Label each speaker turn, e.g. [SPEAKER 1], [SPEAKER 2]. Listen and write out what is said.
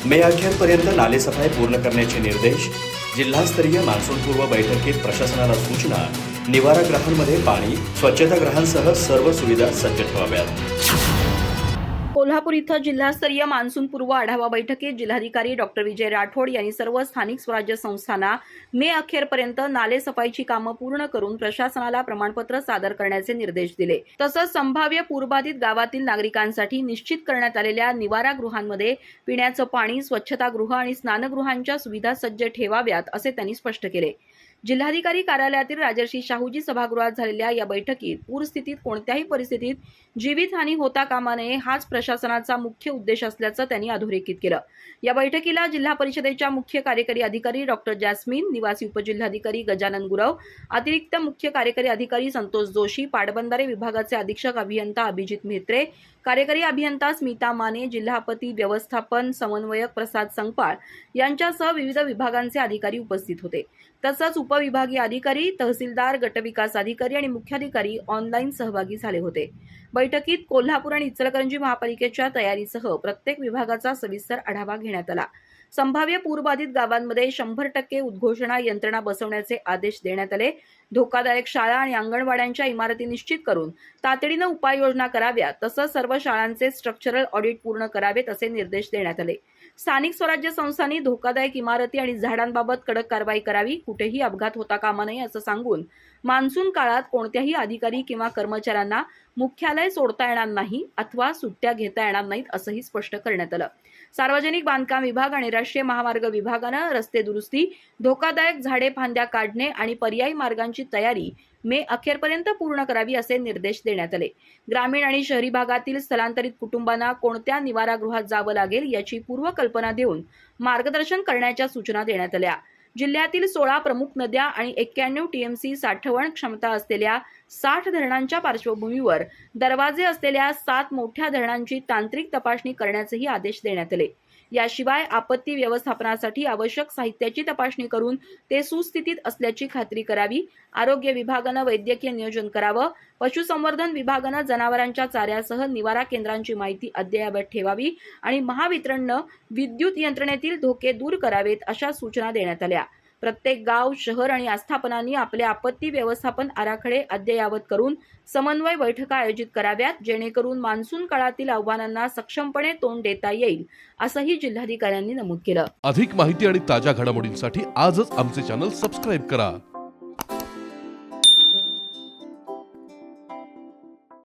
[SPEAKER 1] मे अखेरपर्यंत नालेसफाई पूर्ण करण्याचे निर्देश. जिल्हास्तरीय मान्सूनपूर्व बैठकीत प्रशासनाला सूचना. निवारागृहांमध्ये पाणी, स्वच्छतागृहांसह सर्व सुविधा सज्ज ठेवाव्यात.
[SPEAKER 2] कोल्हापूर इथं जिल्हास्तरीय मान्सूनपूर्व आढावा बैठकीत जिल्हाधिकारी डॉक्टर विजय राठोड यांनी सर्व स्थानिक स्वराज्य संस्थांना मे अखेरपर्यंत नालेसफाईची कामं पूर्ण करून प्रशासनाला प्रमाणपत्र सादर करण्याचे निर्देश दिले. तसंच संभाव्य पूरबाधित गावातील नागरिकांसाठी निश्चित करण्यात आलेल्या निवारागृहांमध्ये पिण्याचं पाणी, स्वच्छतागृह आणि स्नानगृहांच्या सुविधा सज्ज ठेवाव्यात असे त्यांनी स्पष्ट केले. जिल्हाधिकारी कार्यालयातील राजर्षी शाहूजी सभागृहात झालेल्या या बैठकीत पूरस्थितीत कोणत्याही परिस्थितीत जीवितहानी होता कामा नये हाच प्रशासनाचा मुख्य उद्देश असल्याचं त्यांनी अधोरेखित केलं. या बैठकीला जिल्हा परिषदेच्या मुख्य कार्यकारी अधिकारी डॉक्टर जॅस्मिन, निवासी उपजिल्हाधिकारी गजानन गुरव, अतिरिक्त मुख्य कार्यकारी अधिकारी संतोष जोशी, पाटबंधारे विभागाचे अधीक्षक अभियंता अभिजित म्हेत्रे, कार्यकारी अभियंता स्मिता माने, जिल्हा आपत्ती व्यवस्थापन समन्वयक प्रसाद संगपाळ यांच्यासह विविध विभागांचे अधिकारी उपस्थित होते. तसंच उपविभागीय अधिकारी, तहसीलदार, गटविकास अधिकारी आणि मुख्याधिकारी ऑनलाईन सहभागी झाले होते. बैठकीत कोल्हापूर आणि इचलकरंजी महापालिकेच्या तयारीसह प्रत्येक विभागाचा सविस्तर आढावा घेण्यात आला. संभाव्य पूरबाधित गावांमध्ये 100% उद्घोषणा यंत्रणा बसवण्याचे आदेश देण्यात आले. धोकादायक शाळा आणि अंगणवाड्यांच्या इमारती निश्चित करून तातडीनं उपाययोजना कराव्यात. तसंच सर्व शाळांचे स्ट्रक्चरल ऑडिट पूर्ण करावेत असे निर्देश देण्यात आले. स्थानिक स्वराज्य संस्थांनी धोकादायक इमारती आणि झाडांबाबत कडक कारवाई करावी, कुठेही अपघात होता कामा नये असं सांगून मान्सून काळात कोणत्याही अधिकारी किंवा कर्मचाऱ्यांना मुख्यालय सोडता येणार नाही अथवा सुट्ट्या घेता येणार नाहीत असंही स्पष्ट करण्यात आलं. सार्वजनिक बांधकाम विभाग आणि राष्ट्रीय महामार्ग विभागानं रस्ते दुरुस्ती, धोकादायक झाडे फांद्या काढणे आणि पर्यायी मार्गांची तयारी मे अखेरपर्यंत पूर्ण करावी असे निर्देश देण्यात आले. ग्रामीण आणि शहरी भागातील स्थलांतरित कुटुंबांना कोणत्या निवारागृहात जावं लागेल याची पूर्वकल्पना देऊन मार्गदर्शन करण्याच्या सूचना देण्यात आल्या. जिल्ह्यातील 16 प्रमुख नद्या आणि 91 टीएमसी साठवण क्षमता असलेल्या 60 धरणांच्या पार्श्वभूमीवर दरवाजे असलेल्या 7 मोठ्या धरणांची तांत्रिक तपासणी करण्याचेही आदेश देण्यात आले. याशिवाय आपत्ती व्यवस्थापनासाठी आवश्यक साहित्याची तपासणी करून ते सुस्थितीत असल्याची खात्री करावी. आरोग्य विभागानं वैद्यकीय नियोजन करावं. पशुसंवर्धन विभागानं जनावरांच्या चाऱ्यासह निवारा केंद्रांची माहिती अद्ययावत ठेवावी आणि महावितरणनं विद्युत यंत्रणेतील धोके दूर करावेत अशा सूचना देण्यात आल्या. प्रत्येक गाव, शहर आणि आस्थापनांनी आपले आपत्ती व्यवस्थापन आराखडे अद्ययावत करून समन्वय बैठका आयोजित कराव्यात, जेणेकरून मान्सून काळातील आव्हानांना सक्षमपणे तोंड देता येईल असंही जिल्हाधिकाऱ्यांनी नमूद केलं.
[SPEAKER 3] अधिक माहिती आणि ताज्या घडामोडींसाठी आजच आमचे चॅनल सबस्क्राईब करा.